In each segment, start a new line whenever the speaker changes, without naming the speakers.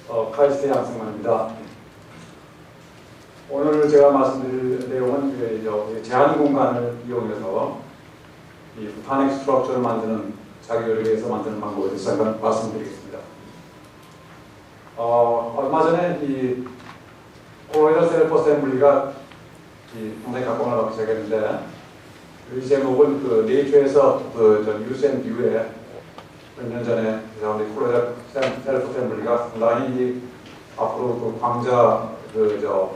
카이스트 양승만입니다. 오늘 제가 말씀드릴 내용은 제한 공간을 이용해서 이 파닉 스트럭처를 만드는 자기를 위해서 만드는 방법에 대해서 잠깐 말씀드리겠습니다. 얼마 전에 이 콜로이드 셀프 어셈블리가 상당히 각광을 받기 시작했는데, 이 제목은 그 네이처에서 뉴스 앤 뷰에 몇 년 전에 콜로이드 셀프 어셈블리가 상당히 앞으로 그 광자 결정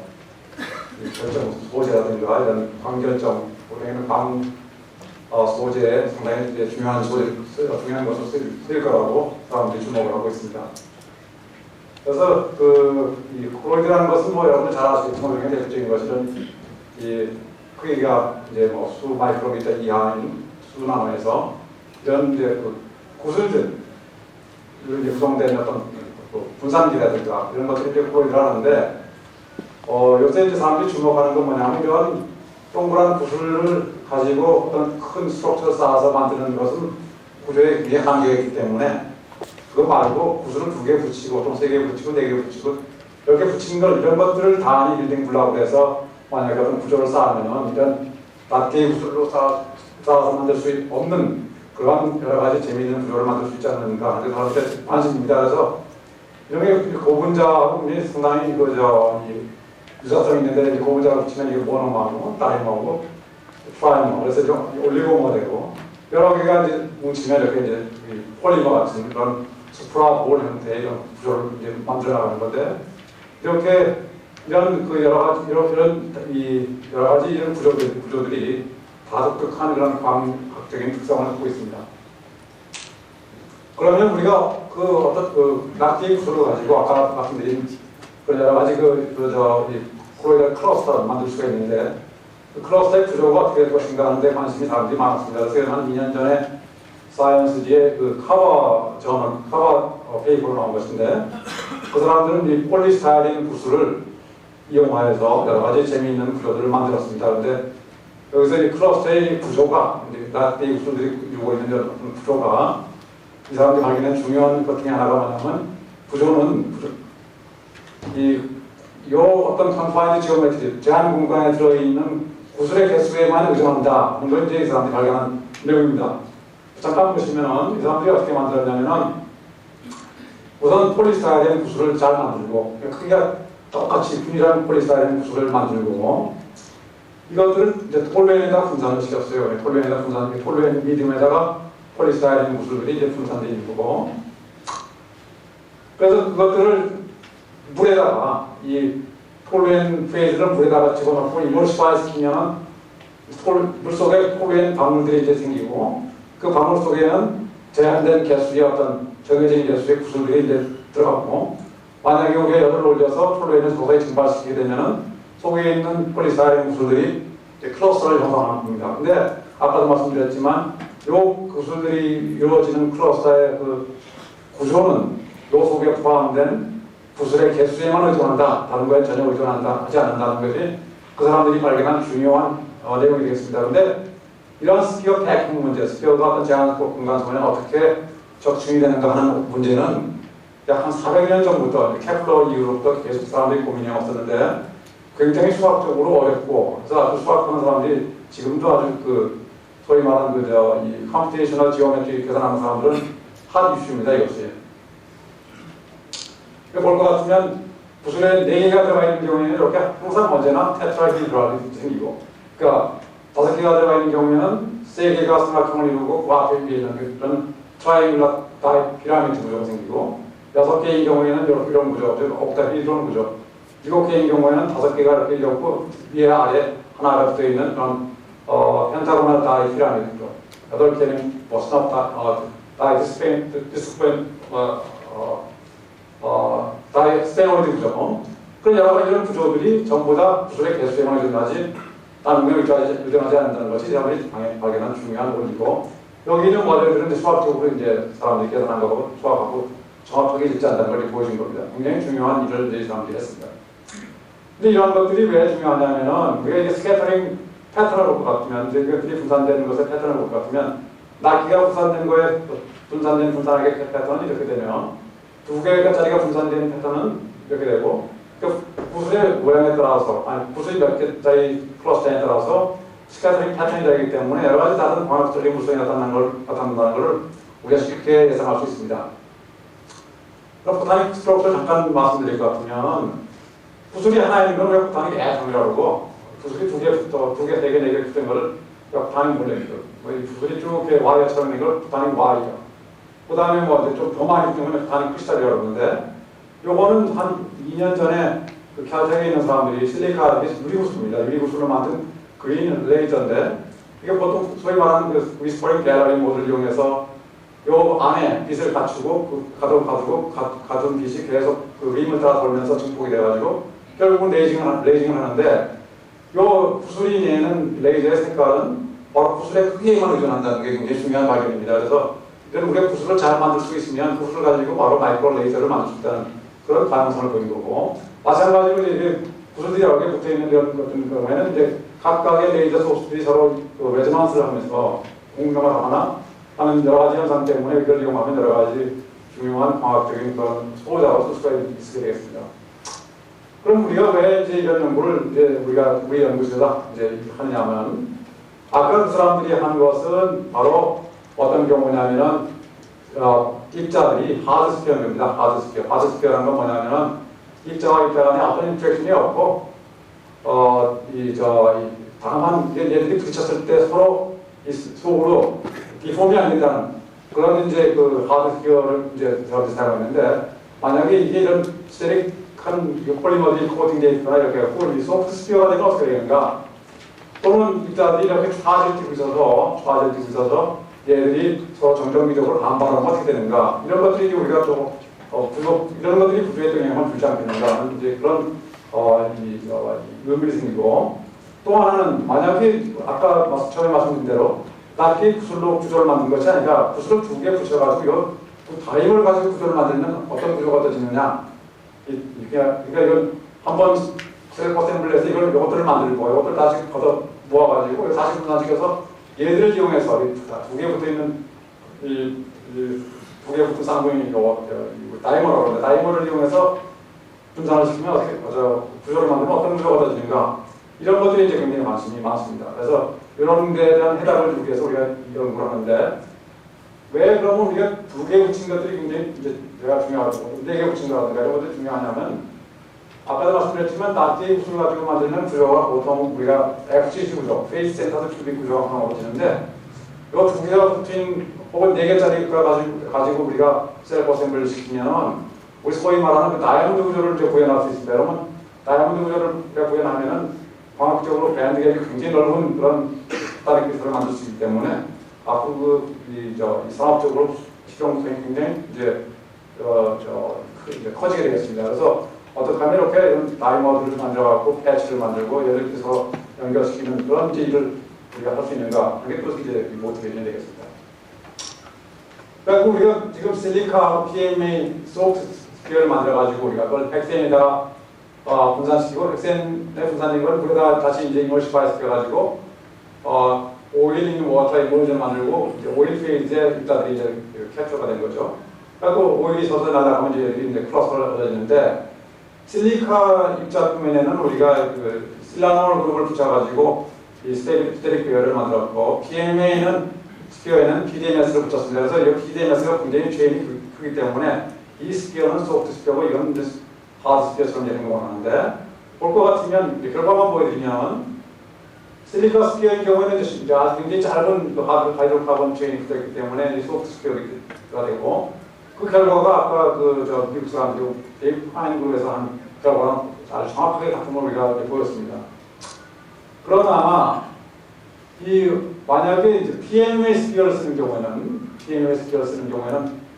소재라든가 이런 광결정, 우리는 소재에 상당히 이제 중요한 것을 쓰일 거라고 사람들이 주목을 하고 있습니다. 그래서 이 콜로이드라는 것은 여러분 잘 아시겠지만 굉장히 대표적인 것은 이 크기가 이제 수 마이크로미터 이하인 수나노에서 이런 이제 구슬들 이제 구성된 어떤 분산기라든가 이런 것들이 이제 콜로이드라는데, 요새 이제 사람들이 주목하는 건 뭐냐면 이런 동그란 구슬을 가지고 어떤 큰 스트럭처를 쌓아서 만드는 것은 구조에 굉장히 한계가 있기 때문에 그거 말고 구슬을 2개 붙이고 또 3개 붙이고 4개 붙이고 이렇게 붙인 걸 이런 것들을 단위 빌딩 블록으로 해서 만약에 어떤 구조를 쌓으면은 이런 낱개의 구슬로 쌓아서 만들 수 없는 그런 여러 가지 재미있는 구조를 만들 수 있지 않는가 하는 사람들의 관심입니다. 그래서 이런 게 고분자하고 상당히 유사성이 있는데, 고분자를 붙이면 이게 모노마고 다이마고 프라이머, 그래서 좀 올리고모 되고 여러 개가 이제 뭉치면 이렇게 이제 폴리머 같은 그런 수프라볼 형태의 이런 구조를 이제 만들어 나가는 건데, 이렇게 이런 여러 가지 이런 구조들이 다 독특한 그런 광학적인 특성을 갖고 있습니다. 그러면 우리가 어떤 낱개의 구조를 가지고 아까 말씀드린 여러 가지 콜로이드 클러스터를 만들 수가 있는데, 그 클러스터의 구조가 어떻게 될 것인가 하는데 관심이 사람들이 많았습니다. 그래서 한 2년 전에 사이언스지의 커버 페이퍼로 나온 것인데, 그 사람들은 이 폴리스타이린 구슬을 이용하여서 여러 가지 재미있는 구조들을 만들었습니다. 그런데 여기서 이 클러스터의 구조가, 낱개의 구슬들이 이루고 있는 구조가 이 사람들이 발견한 중요한 것 중에 하나가 뭐냐면, 구조는 어떤 컨파인드 지오메트리, 제한 공간에 들어있는 구슬의 개수에만 의존한다 하는 걸 이제 이 사람들이 발견한 내용입니다. 잠깐 보시면은 이 사람들이 어떻게 만들었냐면은, 우선 폴리스타이렌 구슬을 잘 만들고, 크기가 똑같이 균일한 폴리스타이렌 구슬을 만들고, 이것들을 이제 톨루엔에다 분산을 시켰어요. 톨루엔 미디움에다가 폴리스타이렌 구슬들이 이제 분산되어 있는 거고, 그래서 그것들을 물에다가 이 톨루엔 페이즈를 물에다가 집어넣고 이몰시파이 시키면은 물속에 톨루엔 방울들이 이제 생기고, 그 방울 속에는 제한된 개수의 어떤 정해진 개수의 구슬들이 이제 들어가고, 만약에 우리가 열을 올려서 톨루엔을 속에 증발시키게 되면은 속에 있는 폴리스타이렌 구슬들이 이제 클러스터를 형성하는 겁니다. 근데 아까도 말씀드렸지만 이 구슬들이 이루어지는 클러스터의 구조는 이 속에 포함된 구슬의 개수에만 의존한다, 다른 거에 전혀 하지 않는다는 것이 그 사람들이 발견한 중요한 내용이 되겠습니다. 그런데 이런 스피어 패킹 문제, 스피어가 어떤 제한 공간 속에 어떻게 적중이 되는가 하는 문제는 약 한 400년 전부터 케플러 이후로부터 계속 사람들이 고민이 없었는데, 굉장히 수학적으로 어렵고, 그래서 아주 수학하는 사람들이 지금도 아주 소위 말하는 이 컴퓨테이셔널 지오메트리 계산하는 사람들은 핫 이슈입니다, 이것이. 볼 것 같으면 구슬에 4개가 들어가 있는 경우에는 이렇게 항상 언제나 테트라헤드럴이 생기고, 그러니까 5개가 들어가 있는 경우에는 3개가 삼각형을 이루고 그 앞에 위에 있는 그런 트라이앵글러 타입 피라미드 구조가 생기고, 6개인 경우에는 이런 구조, 옥타피 이런 구조, 7개인 경우에는 5개가 이렇게 이렇고 위에 아래 하나가 붙어 있는 그런 펜타고널 타입 피라미드 구조, 8개는 스탑 타입 디스플레인 스테노이드 구조, 그런 여러 가지 이런 구조들이 전부 다 구슬의 개수에만 의존하지 다른 거에 의존하지 않는다는 것이 사람들이 발견한 중요한 원리고, 여기 있는 모델들은 수학적으로 이제 사람들이 계산한 거고 수학하고 정확하게 일치 않다는 걸 보여준 겁니다. 굉장히 중요한 일을 이제 사람들이 했습니다. 근데 이런 것들이 왜 중요하냐면은, 우리가 이제 스캐터링 패턴을 볼 것 같으면, 이제 그것들이 분산되는 것의 패턴을 볼 것 같으면, 낱개가 분산된 거에 분산하게 패턴이 이렇게 되면, 두 개짜리가 분산된 패턴은 이렇게 되고, 그 구슬의 모양에 따라서, 아니 구슬이 몇 개짜리 클러스터에 따라서 스캐터링 패턴이 되기 때문에 여러 가지 다른 광학적인 물성이 나타난다는 걸 우리가 쉽게 예상할 수 있습니다. 그럼 보타닉 스트럭처를 잠깐 말씀드릴 것 같으면, 구슬이 하나 있는 건 왜 보타닉 애정이라고 그러고, 구슬이 두 개, 세 개, 네 개 붙은 거를 보타닉 물레이죠. 구슬이 쭉 이렇게 와이어처럼 있는 걸 보타닉 와이어. 그 다음에 뭐 좀 더 많이 붙은 건 보타닉 크리스탈이라고 그러는데, 요거는 한 2년 전에 그 캘텍에 있는 사람들이 실리카 유리구슬입니다. 유리구슬로 만든 그린 레이저인데, 이게 보통 소위 말하는 그 위스퍼링 갤러리 모드를 이용해서 요 안에 빛을 갖추고 가둔 빛이 계속 그 림을 따라 돌면서 증폭이 돼가지고 결국은 레이징을 하는데, 요 구슬이 내는 레이저의 색깔은 바로 구슬의 크기에만 의존한다는 게 굉장히 중요한 발견입니다. 그래서 이런 우리가 구슬을 잘 만들 수 있으면 구슬을 가지고 바로 마이크로 레이저를 만들 수 있다는 그런 가능성을 보인 거고, 마찬가지로 이제 구슬들이 여러 개 붙어 있는 이런 같은 경우에는 이제 각각의 레이저 소스들이 서로 그 레저넌스를 하면서 공명을 하거나 하는 여러 가지 현상 때문에 이걸 이용하면 여러 가지 중요한 광학적인 그런 소자로 쓸 수가 있게 되겠습니다. 그럼 우리가 왜 이제 이런 연구를 이제 우리 연구소에서 이제 하느냐면, 아까 그 사람들이 한 것은 바로 어떤 경우냐면은 입자들이 하드스피어입니다. 하드스피어라는 건 뭐냐면은 입자와 입자 간에 어떤 인터랙션이 없고 다만 얘들이 부딪혔을 때 서로 속으로 디폼이 안 된다는 그런 이제 그 하드스피어를 이제 사용했는데, 만약에 이게 이런 스테릭한 폴리머들이 코팅되어 있거나 이렇게 하고 이 소프트 스피어가 되면 어떻게 되는가? 또는 입자들이 이렇게 좌절되고 있어서 얘들이 서로 정정기적으로 반발하면 어떻게 되는가? 이런 것들이 우리가 좀 이런 것들이 구조에 영향을 주지 않겠는가 하는 이제 그런 의미를 생기고, 또 하나는 만약에 아까 처음에 말씀드린 대로 낮게 구슬로 구조를 만든 것이 아니라 구슬을 두 개 붙여가지고 다림을 가지고 구조를 만들면 어떤 구조가 떠지느냐? 그러니까 이건 한번 셀프 어셈블리에서 이것들을 만들고 이것들 다시 걷어 모아가지고 다시 분산시켜서 얘들을 이용해서 두 개 붙어 있는 두 개 붙은 쌍둥이 다이머라고 그러는데, 다이머를 이용해서 분산을 시키면 어떻게 구조를 만들면 어떤 구조가 떠지는가? 이런 것들이 이제 굉장히 많습니다. 그래서 이런 데에 대한 해답을 주기 위해서 우리가 연구를 하는데, 왜 그러면 우리가 두 개 붙인 것들이 굉장히 이제 중요하고 네 개 붙인 거라든가 이런 것들이 중요하냐면, 아까도 말씀드렸지만 낮게 구슬을 가지고 만드는 구조가 보통 우리가 FGC 구조, 페이스 센터드 큐빅 구조가 하나거든요. 이거 두 개가 붙인 혹은 네 개짜리가 가지고 우리가 셀프 어셈블리를 시키면 우리 소위 말하는 그 다이아몬드 구조를 이제 구현할 수 있습니다. 여러분, 다이아몬드 구조를 구현하면은 광학적으로 밴드갭이 굉장히 넓은 그런 다른 기술을 만들 수 있기 때문에 앞으로 이 산업적으로 실용성이 굉장히 이제 커지게 되겠습니다. 그래서 어떻게 하면 이렇게 이런 다이머들을 만들어갖고 패치를 만들고 얘를 서로 연결시키는 그런 일을 우리가 할 수 있는가? 그게 또 이제 모티베이션이 되겠습니다. 그래서 우리가 지금 실리카 PMA 소프트 스피어를 만들어가지고 우리가 그걸 헥센에다가 분산시키고, 헥센에 분산된 걸 거기다 다시 이제 이머시파이 시켜가지고 오일 인 워터 이머전을 만들고 이제 오일 페이지에 입자들이 이제 캡처가 된 거죠. 그리고 오일이 서서 날아가면 이제 클러스터를 얻어지는데, 실리카 입자 표면에는 우리가 그 실라놀 그룹을 붙여가지고 이 스테릭 비어를 만들었고, 스피어에는 PDMS를 붙였습니다. 그래서 이 PDMS가 굉장히 체인이 크기 때문에 이 스피어는 소프트 스피어고 이건 하드 스피어처럼 행동을 하는데, 볼 것 같으면 결과만 보여드리면 실리카 스피어의 경우에는 이제 아주 굉장히 짧은 하이드로카본 체인이 붙어있기 때문에 소프트 스피어가 되고, 그 결과가 아까 미국 사람들이 데이브 파인 그룹에서 한 결과랑 아주 정확하게 같은 걸 우리가 보였습니다. 그러나 만약에 이제 PMA 스피어를 쓰는 경우에는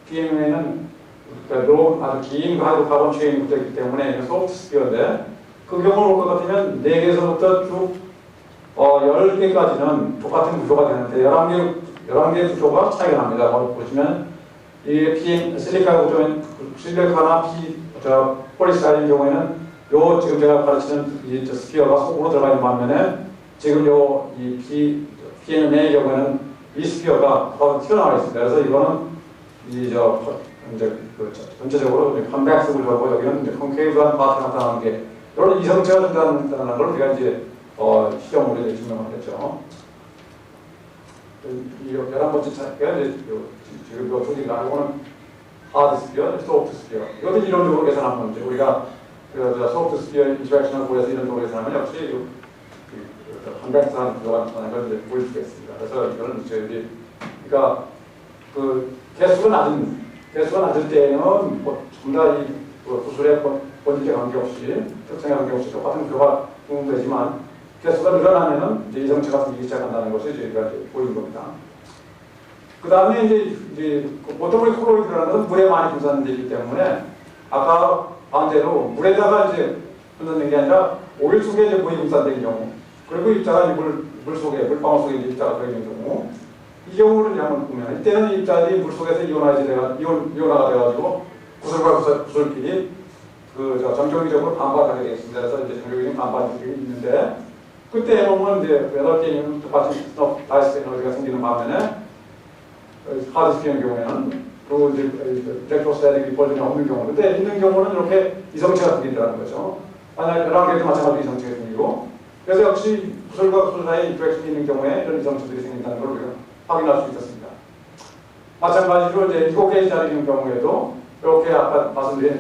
PMA는 아주 긴 하이드로카본 체인이 붙어있기 때문에 소프트 스피어인데, 그 경우를 볼 것 같으면 4개에서부터 쭉 10개까지는 똑같은 구조가 되는데 11개 구조가 차이가 납니다. 보시면 이 실리카 구조인 실리카나 폴리스타인의 경우에는 지금 제가 가르치는 이 스피어가 속으로 들어가 있는 반면에 지금 이 PMA의 경우에는 이 스피어가 튀어나와 있습니다. 그래서 이거는 이제 전체적으로 컨벡스 구조고 여기는 이제 콘케이브한 파트가 나타나는 게 이런 이성체가 된다는 걸 우리가 이제 시험으로 이제 증명을 했죠. 11번째 차이가 이제 지금 요 조직이 나오는 하드 스피어, 소프트 스피어. 이것도 이론적으로 계산한 건데 우리가 소프트 스피어 인터랙션을 보여서 이론적으로 계산하면 역시 컨벡스한 구조가 나타나는 걸 이제 보일 수가 있습니다. 그래서 이거는 저희들이 그러니까 그 개수가 낮을 때는 전부 다이 구슬의 본질에 관계없이 특성에 관계없이 똑같은 구조가 운용되지만 개수가 늘어나면은 이제 이성체가 생기기 시작한다는 것이 저희가 이제 보인 겁니다. 그 다음에 이제 보통 우리 콜로이드라는 것은 물에 많이 분산되기 때문에 아까 반대로 물에다가 이제 분산된 게 아니라 오일 속에 이제 물이 분산되는 경우 그리고 입자가 물 속에 물방울 속에 이제 입자가 들어있는 경우 이 경우를 한번 보면 이때는 입자들이 물 속에서 이온화가 돼가지고 구슬과 구슬끼리 정경기적으로 반발하게 되겠습니다. 그래서 이제 정경기적인 반발이 있는데 그때 해보면 이제 8개는 똑같이 다이스 에너지가 생기는 반면에 하드 스피어의 경우에는 그 이제 일렉트로스타틱 리펄전이 없는 경우 근데 있는 경우는 이렇게 이성체가 생긴다는 거죠. 만약 11개도 마찬가지로 이성체가 생기고 그래서 역시 구슬과 구슬 사이에 인터랙션이 있는 경우에 이런 이성체들이 생긴다는 걸 우리가 확인할 수 있었습니다. 마찬가지로 이제 7개짜리인 경우에도 이렇게 아까 말씀드린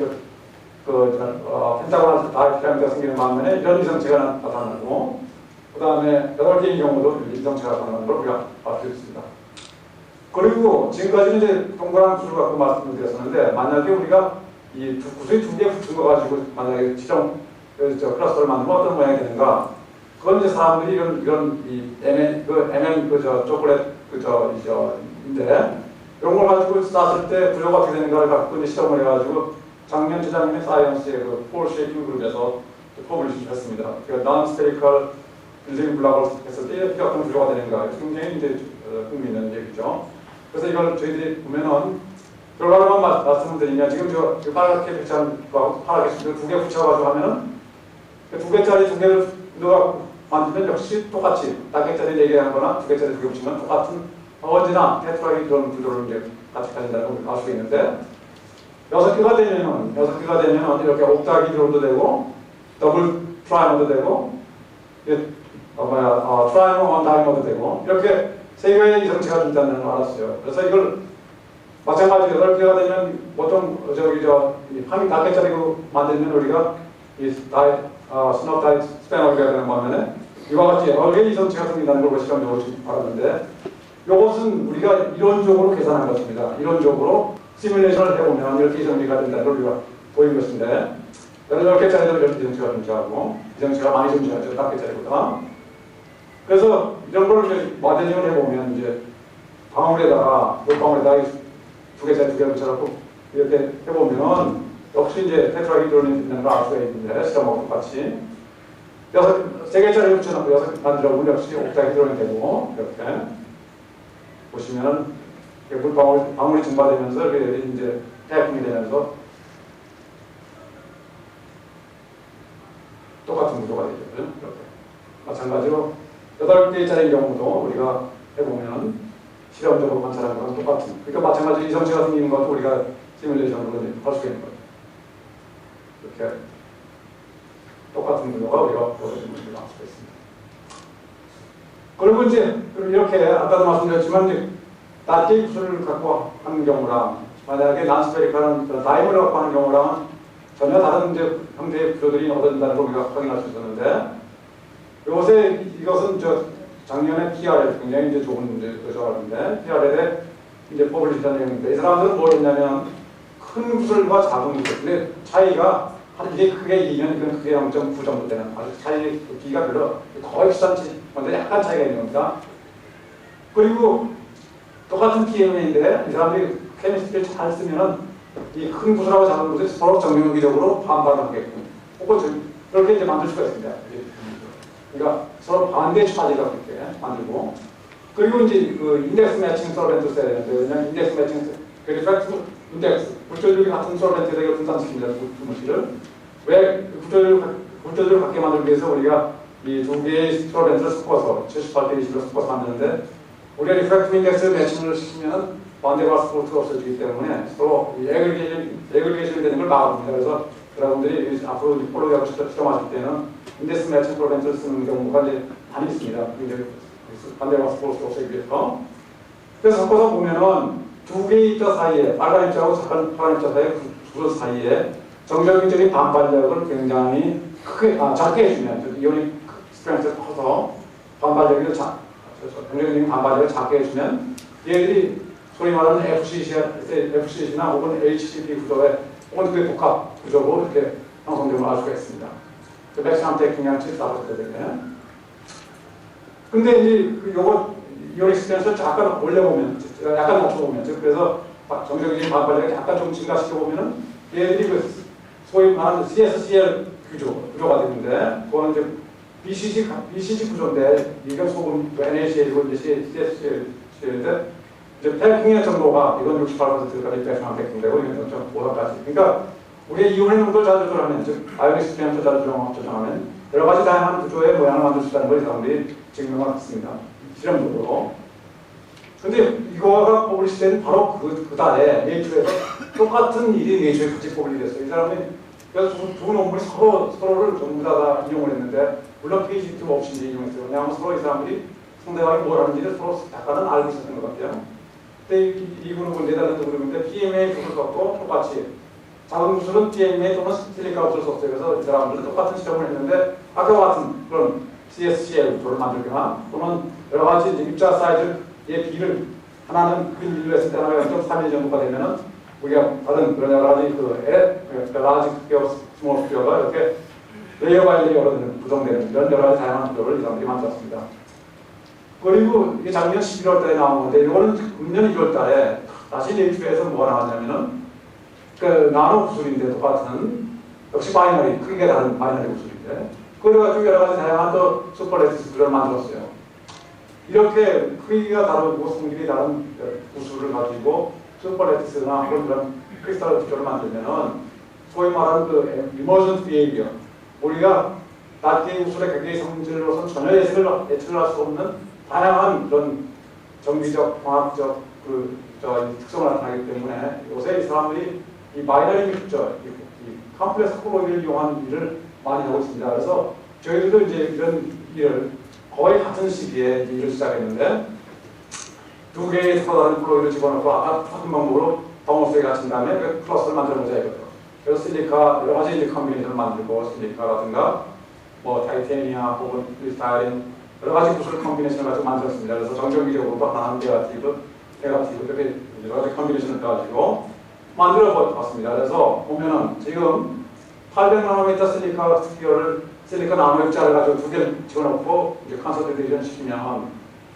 펜타곤 다이피라미드가 생기는 반면에 이런 이성체가 나타나고 그 다음에 8개인 경우도 이성체가 나타나는 걸 우리가 알 수 있습니다. 그리고 지금까지는 이제 동그란 구슬을 갖고 말씀을 드렸었는데 만약에 우리가 이 구슬이 2개 붙은 거 가지고 만약에 클러스터를 만들면 어떤 모양이 되는가 그건 이제 사람들이 이런 초콜릿 인데 이런 걸 가지고 쌌을 때 구조가 어떻게 되는가를 갖고 이제 실험을 해가지고 작년, 재작년에 사이언스의 폴 쉐이킹 그룹에서 퍼블리시를 했습니다. 그러니까 non-spherical 빌딩 블락을 했을 때 이렇게 어떤 구조가 되는가 굉장히 이제 흥미 있는 얘기죠. 그래서 이걸 저희들이 보면은 결과로만 말씀을 드리면 지금 저 파랗게 배치한 거하고 파랗게 2개 붙여가지고 하면은 2개짜리 2개를 누가 만들면 역시 똑같이 4개짜리 4개 하거나 2개짜리 2개 붙이면 똑같은 언제나 테트라헤드론 구조를 이제 같이 가진다는 걸 알 수 있는데 6개가 되면은 이렇게 옥타헤드론도 되고 더블 트라이머도 되고 트라이머 원타이머도 되고 이렇게 3개의 이성체가 준다는 걸 알았어요. 그래서 이걸 마찬가지로 8개가 되면 보통 한 4개짜리 만들면 우리가 이 스노우 다이 스패너가 되는 반면에 이와 같이 8개의 이성체가 생긴다는 걸 실험적으로 알았는데 이것은 우리가 이론적으로 계산한 것입니다. 이론적으로 시뮬레이션을 해보면 이렇게 이성체가 된다는 걸 우리가 보인 것인데 8개짜리도 이렇게 이성체가 존재하고 이성체가 많이 존재하죠. 4개짜리보다. 그래서 이런 걸 이제 모델링을 해보면 이제 물방울에다가 2개짜리 2개를 붙여갖고 이렇게 해보면 역시 이제 테트라헤드론이 있는 걸 알 수가 있는데 시험하고 똑같이 3개짜리 붙여놓고 6개 만들어보면 역시 옥타헤드론이 되고 이렇게 보시면은 방울이 증발되면서 이렇게 이제 태풍이 되면서 똑같은 구조가 되죠. 이렇게 마찬가지로 8개짜리인 경우도 우리가 해보면 실험적으로 관찰한 거랑 똑같은 그러니까 마찬가지로 이성체가 생기는 것도 우리가 시뮬레이션으로 할 수 있는 거죠. 이렇게 똑같은 구조가 우리가 보여주는 것을 알 수가 있습니다. 그리고 이제 이렇게 아까도 말씀드렸지만 이제 낱개 구슬을 갖고 하는 경우랑 만약에 난스페리카는 다이머를 갖고 하는 경우랑은 전혀 다른 이제 형태의 구조들이 얻어진다는 걸 우리가 확인할 수 있었는데 요새 이것은 작년에 PRL 굉장히 이제 좋은 거였는데 PRL에 이제 퍼블리시한 내용인데 이 사람들은 뭘 했냐면 큰 구슬과 작은 구슬 근데 차이가 이게 크게 2면 이건 크게 0.9 정도 되는 아주 차이 비가 별로 거의 비슷한지 근데 약간 차이가 있는 겁니다. 그리고 똑같은 PMA인데 이 사람들이 케미스트리를 잘 쓰면은 이 큰 구슬하고 작은 구슬이 서로 정면기적으로 반발하게끔 혹은 그렇게 이제 만들 수가 있습니다. 그러니까 서로 반대 차지가 그렇게 만들고 그리고 이제 그 인덱스 매칭 솔벤트 써야 되는데 왜냐면 인덱스 매칭 리프렉티브 인덱스 굴절력이 같은 솔벤트에다가 분산시킵니다. 분무실을 왜 굴절력을 같게 만들기 위해서 우리가 이 2개의 솔벤트를 섞어서 78대 20을 섞어서 만드는데 우리가 리프렉티브 인덱스 매칭을 시키면 반대과 스포츠가 없어지기 때문에 서로 에그리게이션 되는 걸 막아줍니다. 그래서 여러분들이 앞으로 폴로그램을 시험하실 때는 인덱스 매칭 프로그램을 쓰는 경우가 이제 많이 있습니다. 이제 반대과 스포츠가 없어지기 위해서. 그래서 섞어서 보면은 두 개의 입자 사이에, 빨간 입자하고 파란 입자 사이에 그 사이에 정적인 반발력을 굉장히 작게 해주면, 이온이 스트렝스가 커서 정적인 반발력을 작게 해주면 얘들이 소위 말하는 FCC나 혹은 HCP 구조의 혹은 그 복합 구조로 이렇게 형성됨을 알 수가 있습니다. 그 맥시멈 테킹량 74% 되겠네. 근데 이제 요거 이온익 스트렝스를 약간 올려보면, 약간 낮춰보면, 즉 그래서 정적인 반발력을 약간 좀 증가시켜보면은 얘들이 그 소위 말하는 CSCL 구조가 되는데, 그거는 이제 BCG 구조인데, 이건 소금 NaCl이고 이제 CSCL인데, 이제 패킹의 정도가 이건 68%까지 맥시멈 패킹 되고, 이건 0.5까지. 그러니까 우리가 이온의 농도를 잘 조절하면, 즉 아이오닉 스트렝스를 잘 조정하면 여러 가지 다양한 구조의 모양을 만들 수 있다는 걸 사람들이 증명을 했습니다. 실험적으로. 근데 이거가 퍼블리시 된 바로 그 달에 네이처에서 똑같은 일이 네이처에 같이 퍼블리시 됐어요. 이 사람이 그래서 두 논문이 서로를 전부 다 인용을 했는데, 물론 페이지 2 없이 인용했어요. 왜냐하면 서로 이 사람들이 상대방이 뭘 하는지를 서로 약간은 알고 있었던 것 같아요. 근데 이 그룹은 네덜란드 그룹인데 PMA 구슬 썼고 똑같이 작은 구슬은 PMA 또는 실리카 구슬 썼어요. 그래서 이 사람들은 똑같은 실험을 했는데 아까 같은 그런 CSCL 구조를 만들거나 또는 여러 가지 입자 사이즈의 비를 하나는 그 1로 했을 때 하나가 0.3일 정도가 되면은 우리가 다른 그런 여러 가지 라지 스퀘어, 스몰 스퀘어가 이렇게 레이어 바이 레이어로 구성되는 이런 여러 가지 다양한 구조를 이 사람들이 만들었습니다. 그리고 이게 작년 11월 달에 나온 건데, 이거는 금년 1월 달에 다시 네이처에서 뭐가 나왔냐면은 그 나노 구슬인데 똑같은 역시 바이너리, 크기가 다른 바이너리 구슬인데, 그래가지고 여러 가지 다양한 또 슈퍼레티스 구조를 만들었어요. 이렇게 크기가 다르고 성질이 다른 구슬을 가지고 슈퍼레티스나 혹은 그런 크리스탈 구조를 만들면은 소위 말하는 그 이머전트 비헤이비어, 우리가 낱개의 구슬의 개개의 성질로서 전혀 예측을 할 수 없는 다양한 그런 정비적, 광학적 특성을 나타나기 때문에 요새 이 사람들이 이 바이너리 믹처, 이 컴플렉스 콜로이드를 이용한 일을 많이 하고 있습니다. 그래서 저희들도 이제 이런 일을 거의 같은 시기에 일을 시작했는데, 두 개의 서로 다른 콜로이드를 집어넣고 아까 같은 방법으로 덩어리에 갇힌 다음에 그 플러스를 만들어보자 이거죠. 그래서 실리카, 여러 가지 이제 컨비네이션을 만들고, 실리카라든가 뭐 타이타니아 혹은 크리스탈린 여러 가지 구슬 컨비네이션을 가지고 만들었습니다. 그래서 정정기적으로도 하나는 네가티브 이렇게 여러 가지 컨비네이션을 가지고 만들어 봤습니다. 그래서 보면은 지금 800나노미터 실리카 나노 입자를 가지고 두 개를 집어넣고 이제 컨센트레이션 시키면,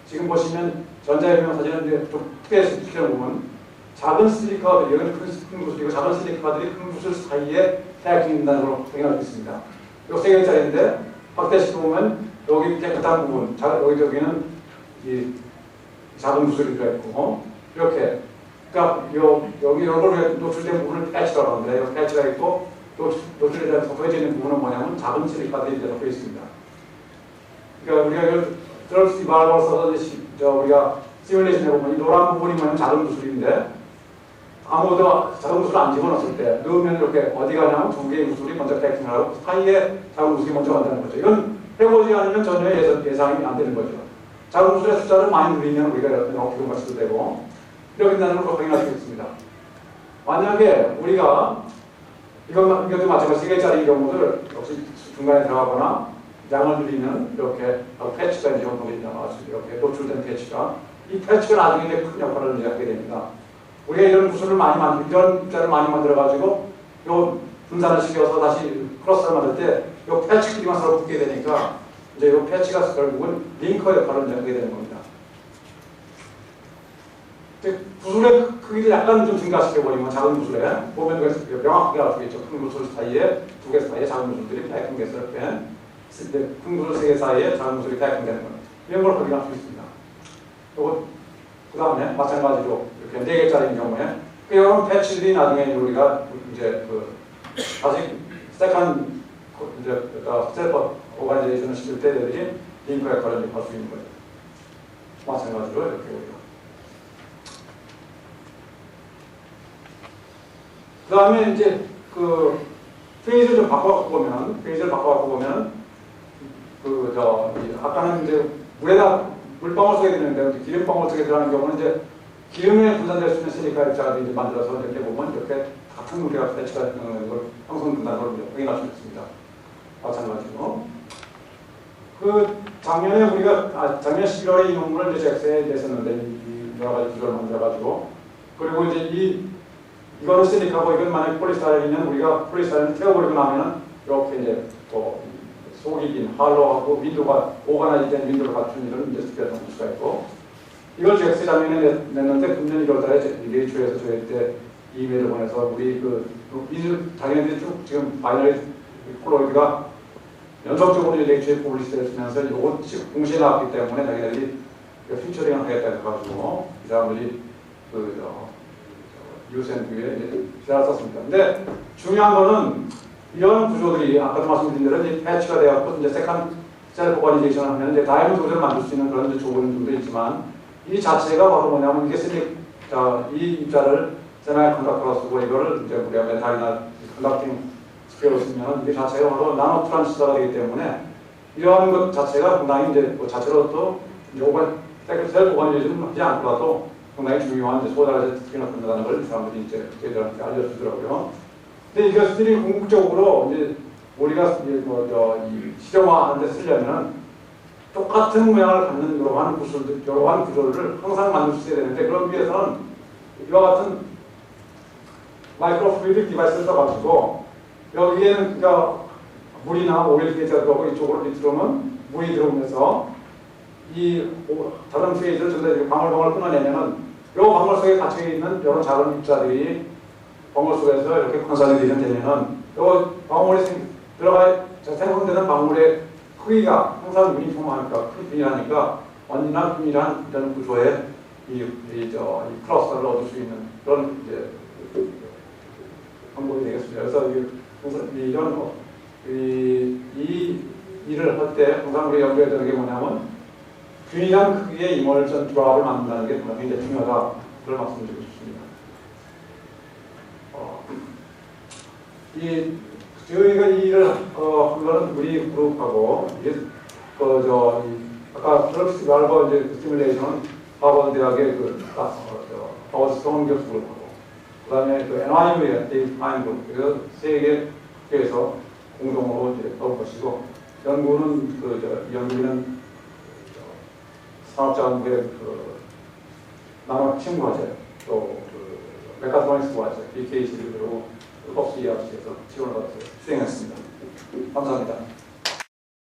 지금 보시면 전자해명 사진은 이제 좀 특이해서 시키는 부분, 작은 실리카들이, 여기는 큰 구슬이고 작은 실리카들이 큰 구슬 사이에 패킹이 된다는 걸 확인할 수 있습니다. 이거 3개짜리인데 확대시켜 보면 여기 깨끗한 부분, 여기는 이 작은 구슬이 들어있고, 이렇게. 그러니까 여기 이런 걸 노출된 부분을 패치라고 하는데, 여기 패치가 있고, 노출에 덮여져 있는 부분은 뭐냐면 작은 실리카들이 이제 덮여 있습니다. 그러니까 우리가 드럭스 이발을 써서 우리가 시뮬레이션 해보면 이 노란 부분이 뭐냐면 작은 구슬인데, 아무도 작은 구슬을 안 집어넣었을 때 넣으면 이렇게 어디 가냐면 두 개의 구슬이 먼저 패킹을 하고 사이에 작은 구슬이 먼저 간다는 거죠. 이건 해보지 않으면 전혀 예상이 안 되는 거죠. 작은 구슬의 숫자를 많이 누리면 우리가 이렇게 기록할 되고, 이렇게 된다는 걸 확인할 수 있습니다. 만약에 우리가 이것도 마찬가지로 3개짜리 경우들 역시 중간에 들어가거나 양을 누리면 이렇게 패치가 이제 나와서 이렇게 노출된 패치가, 이 패치가 나중에 이제 큰 역할을 이제 하게 됩니다. 우리가 이런 구슬을 이런 입자를 많이 만들어가지고 요 분산을 시켜서 다시 크로스를 만들 때 요 패치끼리만 서로 붙게 되니까 이제 요 패치가 결국은 링커 역할을 이제 하게 되는 겁니다. 구슬의 크기를 약간 좀 증가시켜버리면 작은 구슬에 보면 명확하게 알 수 있죠. 큰 구슬 사이에 두 개 사이에 작은 구슬들이 패킹돼서 이렇게 큰 구슬 3개 사이에 작은 구슬이 패킹되는 겁니다. 이런 걸 확인할 수 있습니다. 그 다음에 마찬가지로 이렇게 4개짜리인 경우에 이런 패치들이 나중에 우리가 이제 다시 세컨 이제 스텝업 오가니제이션을 시킬 때 애들이 링크 역할을 할 수 있는 거예요. 마찬가지로 이렇게 우리가 다음에 이제 그 페이지를 좀 페이지를 바꿔갖고 보면, 아까는 이제 물방울 속에 드는데, 기름방울 속에 들어가는 경우는 이제 기름에 분산될 수 있는 실리카 입자를 이제 만들어서 이렇게 보면 이렇게 같은 무게가 배치가 되는 걸 형성 된다는 걸 확인할 수 있습니다. 마찬가지로. 작년 11월에 이 논문을 이제 잭스에 냈었는데, 이 여러 가지 기술을 만들어가지고, 그리고 이제 이거는 실리카고, 이건 만약 폴리스타이렌이면 우리가 폴리스타이렌을 태워버리고 나면은, 이렇게 이제 속이 빈 할로하고 윈도가 오가나이즈된 윈도를 갖춘 이런 이제 스피어를 볼 수가 있고, 이걸 잭스 작년에 냈는데, 금년 1월달에 네이처에서 저희한테 이메일을 보내서 우리 자기네들이 쭉 지금 바이너리 콜로이드가 연속적으로 네이처에 publish되면서 이거 동시에 나왔기 때문에 자기네들이 피처링을 하겠다 해가지고 이 사람들이 유센뷰에 이제 기사를 썼습니다. 근데 중요한 거는 이런 구조들이 아까도 말씀드린 대로 이제 패치가 되었고 이제 세컨 셀 포가니제이션을 하면 이제 다이아몬드 구조를 만들 수 있는 그런 이제 좋은 점도 있지만 이 자체가 바로 뭐냐면 이게 이 입자를 세마이 컨덕터로 쓰고 이거를 이제 우리가 메탈이나 컨덕팅 스피어로 쓰면 이게 자체가 바로 나노 트랜지스터가 되기 때문에 이러한 것 자체가 상당히 이제 자체로 또 세컨 셀 포가니제이션을 하지 않더라도 상당히 중요한 소자의 특징을 갖는다는 걸 사람들이 이제 저희들한테 알려주더라고요. 근데 이것들이 궁극적으로 이제 우리가 이제 이 실용화하는 데 쓰려면 똑같은 모양을 갖는 이러한 구조를 항상 만들 수 있어야 되는데 그런 위해서는 이와 같은 마이크로 플루이드 디바이스를 써가지고 여기에는 그러니까 물이나 오일 페이지가 들어오고 이쪽으로 밑으로는 물이 들어오면서 이 다른 페이지를 전부 다 방울방울 끊어내면은 이 방울 속에 갇혀 있는 이런 작은 입자들이 방울 속에서 이렇게 컨설리데이션 되면은 이 방울이 생성되는 방울의 크기가 항상 유니폼하니까 균일하니까 언제나 균일한 이런 구조의 이 클러스터를 얻을 수 있는 그런 이제 방법이 되겠습니다. 그래서 이 일을 할 때 항상 우리 연구해야 되는 게 뭐냐면 균일한 크기의 이멀전 조합을 만든다는 게 굉장히 중요하다. 그걸 말씀드리고 싶습니다. 저희가 이 일을 한 거는 우리 그룹하고 아까 플럭스 말고 이제 스티뮬레이션은 하버드 대학의 하버드 스톤 교수를 하고 그다음에 NYU의 데이브 파인그룹 그래서 세 개 학교에서 공동으로 이제 할 것이고 연구는 연구는 산업자원부의 나노 친구과제 또 메카트로닉스 과제 BKC를 그리고 컵스 ERC에서 지원을 받아서 수행했습니다. 감사합니다.